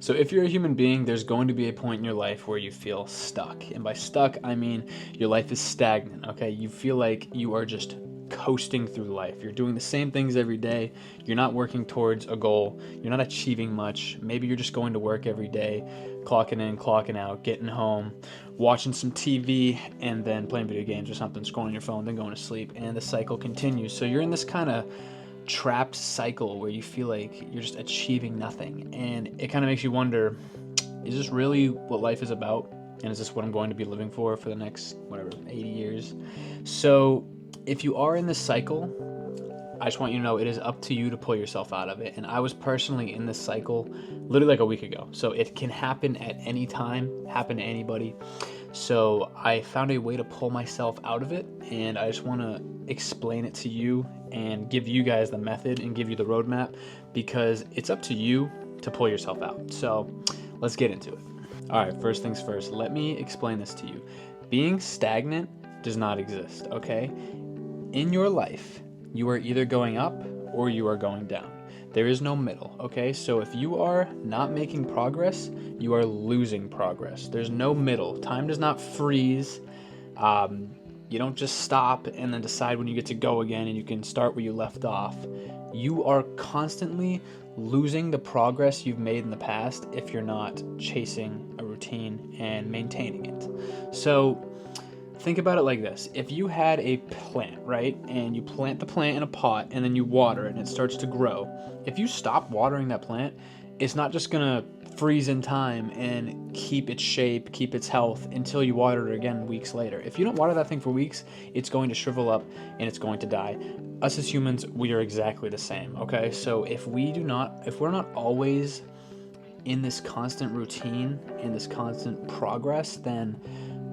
So if you're a human being, there's going to be a point in your life where you feel stuck. And by stuck, I mean your life is stagnant, okay? You feel like you are just coasting through life. You're doing the same things every day. You're not working towards a goal. You're not achieving much. Maybe you're just going to work every day, clocking in, clocking out, getting home, watching some TV, and then playing video games or something, scrolling your phone, then going to sleep, and the cycle continues. So you're in this kind of trapped cycle where you feel like you're just achieving nothing, and it kind of makes you wonder, is this really what life is about, and is this what I'm going to be living for the next 80 years? So if you are in this cycle, I just want you to know it is up to you to pull yourself out of it. And I was personally in this cycle literally like a week ago, so it can happen at any time, happen to anybody. So I found a way to pull myself out of it, and I just want to explain it to you and give you guys the method and give you the roadmap, because it's up to you to pull yourself out. So let's get into it. All right, first things first, let me explain this to you. Being stagnant does not exist, okay? In your life, you are either going up or you are going down. There is no middle, okay? So if you are not making progress, you are losing progress. There's no middle. Time does not freeze. You don't just stop and then decide when you get to go again and you can start where you left off. You are constantly losing the progress you've made in the past if you're not chasing a routine and maintaining it. So think about it like this. If you had a plant, right, and you plant the plant in a pot and then you water it and it starts to grow, if you stop watering that plant, it's not just gonna freeze in time and keep its shape, keep its health until you water it again weeks later. If you don't water that thing for weeks, it's going to shrivel up and it's going to die. Us as humans, we are exactly the same, okay? So if we're not always in this constant routine, in this constant progress, then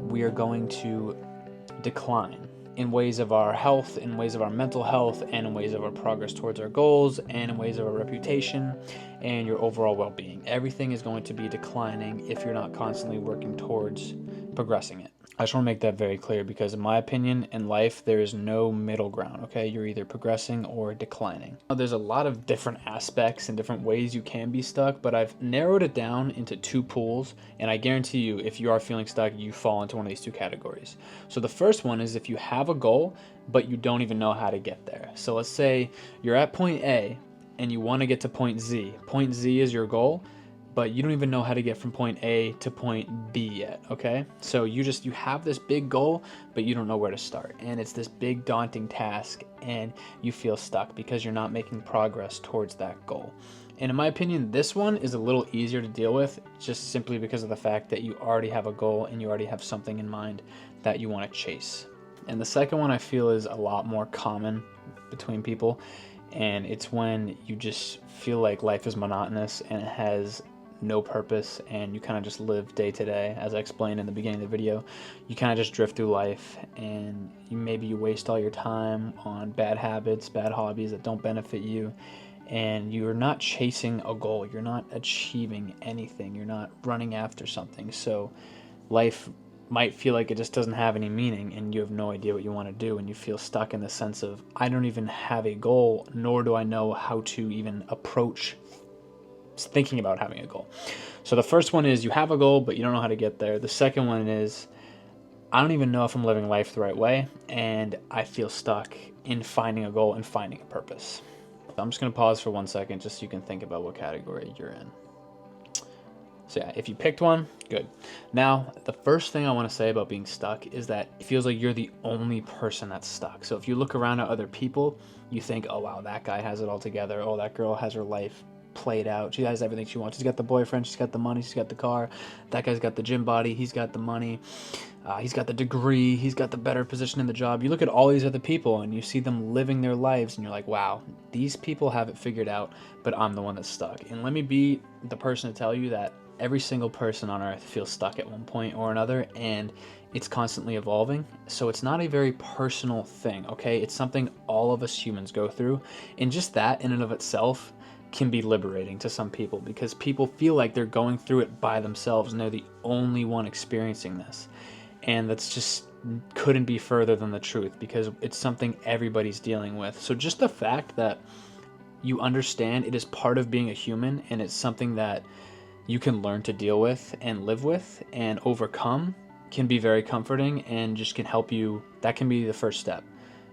we are going to decline in ways of our health, in ways of our mental health, and in ways of our progress towards our goals, and in ways of our reputation and your overall well-being. Everything is going to be declining if you're not constantly working towards progressing it. I just want to make that very clear, because in my opinion, in life, there is no middle ground, okay? You're either progressing or declining. Now, there's a lot of different aspects and different ways you can be stuck, but I've narrowed it down into two pools, and I guarantee you, if you are feeling stuck, you fall into one of these two categories. So the first one is if you have a goal, but you don't even know how to get there. So let's say you're at point A, and you want to get to point Z. Point Z is your goal, but you don't even know how to get from point A to point B yet, okay? So you have this big goal, but you don't know where to start. And it's this big daunting task, and you feel stuck because you're not making progress towards that goal. And in my opinion, this one is a little easier to deal with, just simply because of the fact that you already have a goal and you already have something in mind that you want to chase. And the second one I feel is a lot more common between people, and it's when you just feel like life is monotonous and it has no purpose, and you kind of just live day to day. As I explained in the beginning of the video, you kind of just drift through life, and maybe you waste all your time on bad habits, bad hobbies that don't benefit you, and you're not chasing a goal, you're not achieving anything, you're not running after something. So life might feel like it just doesn't have any meaning, and you have no idea what you want to do, and you feel stuck in the sense of, I don't even have a goal, nor do I know how to even approach thinking about having a goal. So the first one is you have a goal, but you don't know how to get there. The second one is, I don't even know if I'm living life the right way, and I feel stuck in finding a goal and finding a purpose. I'm just going to pause for 1 second just so you can think about what category you're in. So yeah, if you picked one, good. Now, the first thing I want to say about being stuck is that it feels like you're the only person that's stuck. So if you look around at other people, you think, oh wow, that guy has it all together. Oh, that girl has her life played out. She has everything she wants. She's got the boyfriend, she's got the money, she's got the car. That guy's got the gym body, he's got the money, he's got the degree, he's got the better position in the job. You look at all these other people and you see them living their lives, and you're like, wow, these people have it figured out, but I'm the one that's stuck. And let me be the person to tell you that every single person on earth feels stuck at one point or another, and it's constantly evolving. So it's not a very personal thing, okay? It's something all of us humans go through, and just that in and of itself can be liberating to some people, because people feel like they're going through it by themselves and they're the only one experiencing this. And that's just couldn't be further than the truth, because it's something everybody's dealing with. So just the fact that you understand it is part of being a human, and it's something that you can learn to deal with and live with and overcome can be very comforting and just can help you. That can be the first step,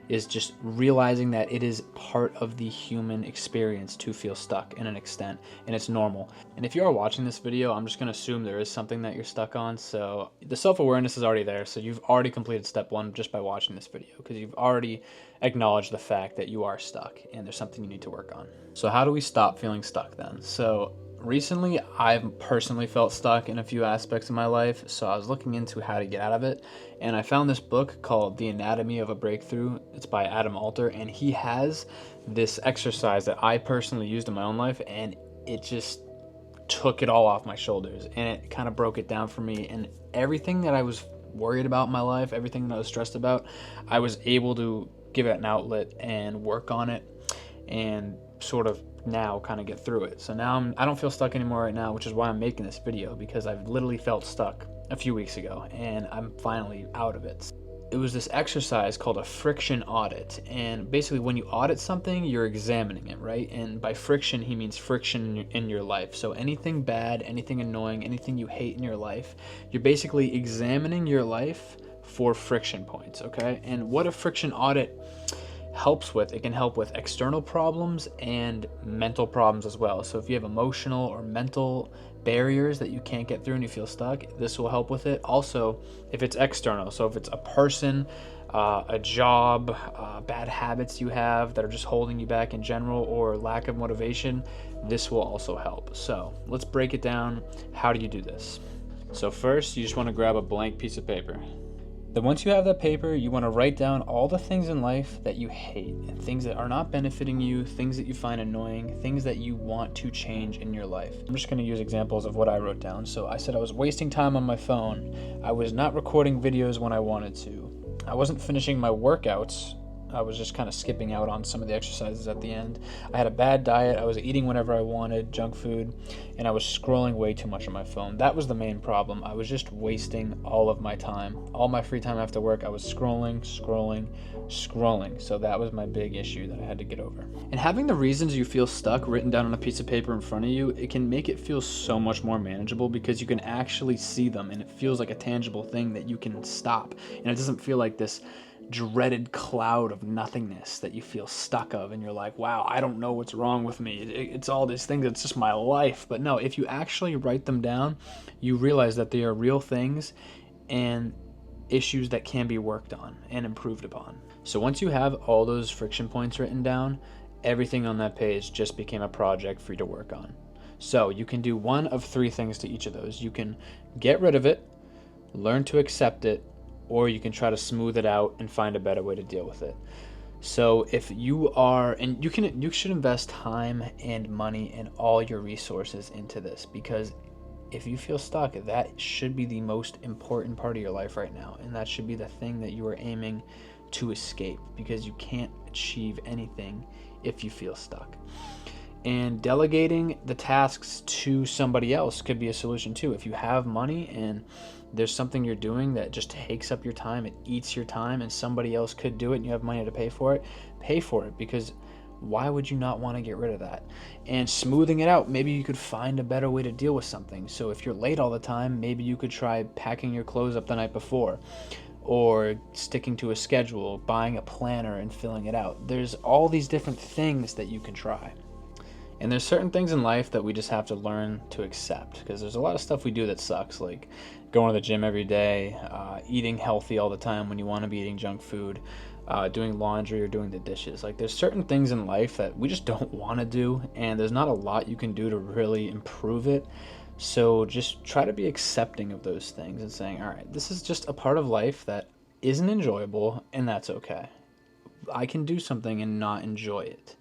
is just realizing that it is part of the human experience to feel stuck in an extent, and it's normal. And if you are watching this video, I'm just gonna assume there is something that you're stuck on. So the self-awareness is already there. So you've already completed step one just by watching this video, because you've already acknowledged the fact that you are stuck and there's something you need to work on. So how do we stop feeling stuck then? So recently, I've personally felt stuck in a few aspects of my life, so I was looking into how to get out of it, and I found this book called The Anatomy of a Breakthrough. It's by Adam Alter, and he has this exercise that I personally used in my own life, and it just took it all off my shoulders, and it kind of broke it down for me, and everything that I was worried about in my life, everything that I was stressed about, I was able to give it an outlet and work on it, and sort of now kind of get through it. So now I don't feel stuck anymore right now, which is why I'm making this video, because I've literally felt stuck a few weeks ago and I'm finally out of it. It was this exercise called a friction audit, and basically when you audit something, you're examining it, right? And by friction, he means friction in your life. So anything bad, anything annoying, anything you hate in your life, you're basically examining your life for friction points, okay? And what a friction audit helps with, it can help with external problems and mental problems as well. So if you have emotional or mental barriers that you can't get through and you feel stuck, this will help with it. Also, if it's external, so if it's a person, a job, bad habits you have that are just holding you back in general, or lack of motivation, this will also help. So let's break it down. How do you do this? So first, you just want to grab a blank piece of paper. Then once you have that paper, you want to write down all the things in life that you hate, and things that are not benefiting you, things that you find annoying, things that you want to change in your life. I'm just going to use examples of what I wrote down. So I said I was wasting time on my phone. I was not recording videos when I wanted to. I wasn't finishing my workouts. I was just kind of skipping out on some of the exercises at the end. I had a bad diet. I was eating whenever I wanted, junk food, and I was scrolling way too much on my phone. That was the main problem. I was just wasting all of my time. All my free time after work, I was scrolling. So that was my big issue that I had to get over. And having the reasons you feel stuck written down on a piece of paper in front of you, it can make it feel so much more manageable, because you can actually see them, and it feels like a tangible thing that you can stop. And it doesn't feel like this dreaded cloud of nothingness that you feel stuck of, and you're like, wow, I don't know what's wrong with me, it's all these things, it's just my life. But no, if you actually write them down, you realize that they are real things and issues that can be worked on and improved upon. So once you have all those friction points written down, everything on that page just became a project for you to work on. So you can do one of three things to each of those. You can get rid of it, learn to accept it, or you can try to smooth it out and find a better way to deal with it. So if you are, and you should invest time and money and all your resources into this, because if you feel stuck, that should be the most important part of your life right now, and that should be the thing that you are aiming to escape, because you can't achieve anything if you feel stuck. And delegating the tasks to somebody else could be a solution too. If you have money and there's something you're doing that just takes up your time, it eats your time, and somebody else could do it and you have money to pay for it, because why would you not want to get rid of that? And smoothing it out, maybe you could find a better way to deal with something. So if you're late all the time, maybe you could try packing your clothes up the night before, or sticking to a schedule, buying a planner and filling it out. There's all these different things that you can try. And there's certain things in life that we just have to learn to accept, because there's a lot of stuff we do that sucks, like going to the gym every day, eating healthy all the time when you want to be eating junk food, doing laundry or doing the dishes. Like, there's certain things in life that we just don't want to do, and there's not a lot you can do to really improve it. So just try to be accepting of those things and saying, all right, this is just a part of life that isn't enjoyable, and that's okay. I can do something and not enjoy it,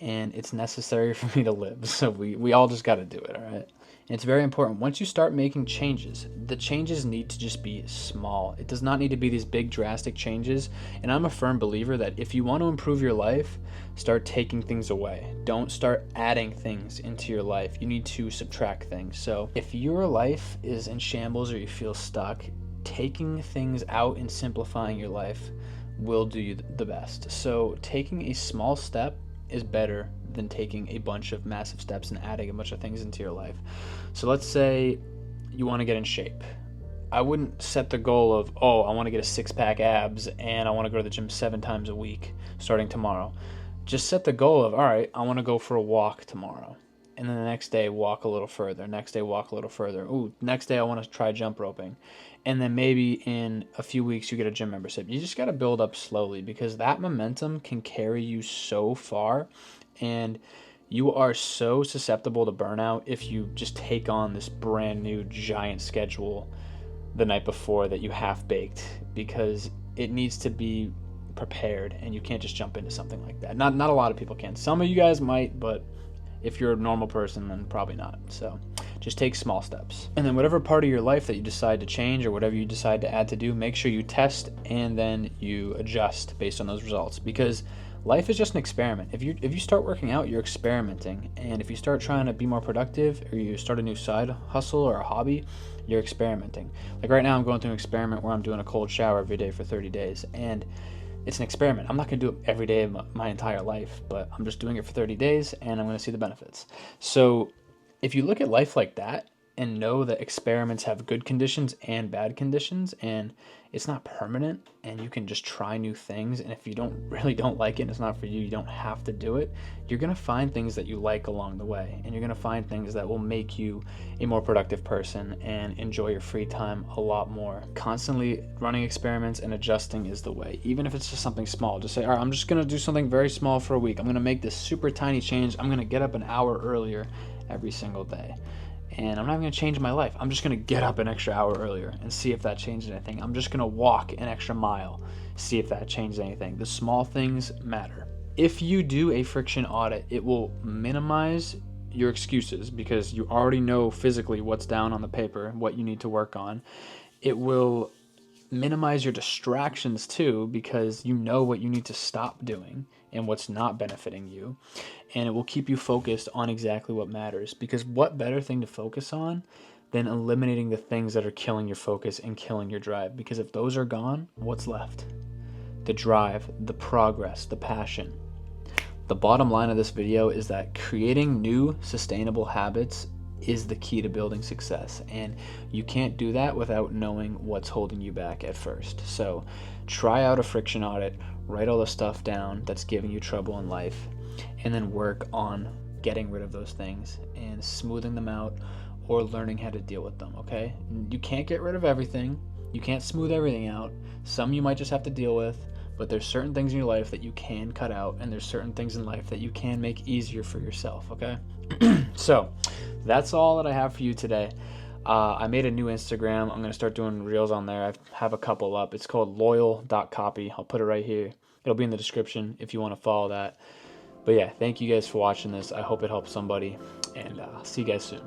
and it's necessary for me to live. So we all just got to do it, all right? And it's very important. Once you start making changes, the changes need to just be small. It does not need to be these big drastic changes. And I'm a firm believer that if you want to improve your life, start taking things away. Don't start adding things into your life. You need to subtract things. So if your life is in shambles or you feel stuck, taking things out and simplifying your life will do you the best. So taking a small step is better than taking a bunch of massive steps and adding a bunch of things into your life. So let's say you want to get in shape. I wouldn't set the goal of, oh, I want to get a six-pack abs and I want to go to the gym 7 times a week starting tomorrow. Just set the goal of, all right, I want to go for a walk tomorrow. And then the next day, walk a little further. Next day, walk a little further. Ooh, next day, I want to try jump roping. And then maybe in a few weeks, you get a gym membership. You just got to build up slowly, because that momentum can carry you so far. And you are so susceptible to burnout if you just take on this brand new giant schedule the night before that you half baked, because it needs to be prepared, and you can't just jump into something like that. Not a lot of people can. Some of you guys might, but if you're a normal person, then probably not. So just take small steps. And then whatever part of your life that you decide to change or whatever you decide to add to do, make sure you test and then you adjust based on those results, because life is just an experiment. If you start working out, you're experimenting. And if you start trying to be more productive, or you start a new side hustle or a hobby, you're experimenting. Like right now, I'm going through an experiment where I'm doing a cold shower every day for 30 days. And it's an experiment. I'm not going to do it every day of my entire life, but I'm just doing it for 30 days and I'm going to see the benefits. So if you look at life like that and know that experiments have good conditions and bad conditions, and it's not permanent, and you can just try new things, and if you don't like it and it's not for you, you don't have to do it, you're going to find things that you like along the way, and you're going to find things that will make you a more productive person and enjoy your free time a lot more. Constantly running experiments and adjusting is the way. Even if it's just something small, just say, all right, I'm just going to do something very small for a week. I'm going to make this super tiny change. I'm going to get up an hour earlier every single day. And I'm not going to change my life. I'm just going to get up an extra hour earlier and see if that changes anything. I'm just going to walk an extra mile, see if that changes anything. The small things matter. If you do a friction audit, it will minimize your excuses, because you already know physically what's down on the paper, what you need to work on. It will minimize your distractions too, because you know what you need to stop doing and what's not benefiting you, and it will keep you focused on exactly what matters. Because what better thing to focus on than eliminating the things that are killing your focus and killing your drive? Because if those are gone, what's left? The drive, the progress, the passion. The bottom line of this video is that creating new sustainable habits is the key to building success, and you can't do that without knowing what's holding you back at first. So try out a friction audit, write all the stuff down that's giving you trouble in life, and then work on getting rid of those things and smoothing them out, or learning how to deal with them. Okay, you can't get rid of everything, you can't smooth everything out. Some you might just have to deal with, but there's certain things in your life that you can cut out, and there's certain things in life that you can make easier for yourself. Okay. So that's all that I have for you today. I made a new Instagram. I'm going to start doing reels on there. I have a couple up. It's called loyal.copy. I'll put it right here. It'll be in the description if you want to follow that. But yeah, thank you guys for watching this. I hope it helps somebody, and I'll see you guys soon.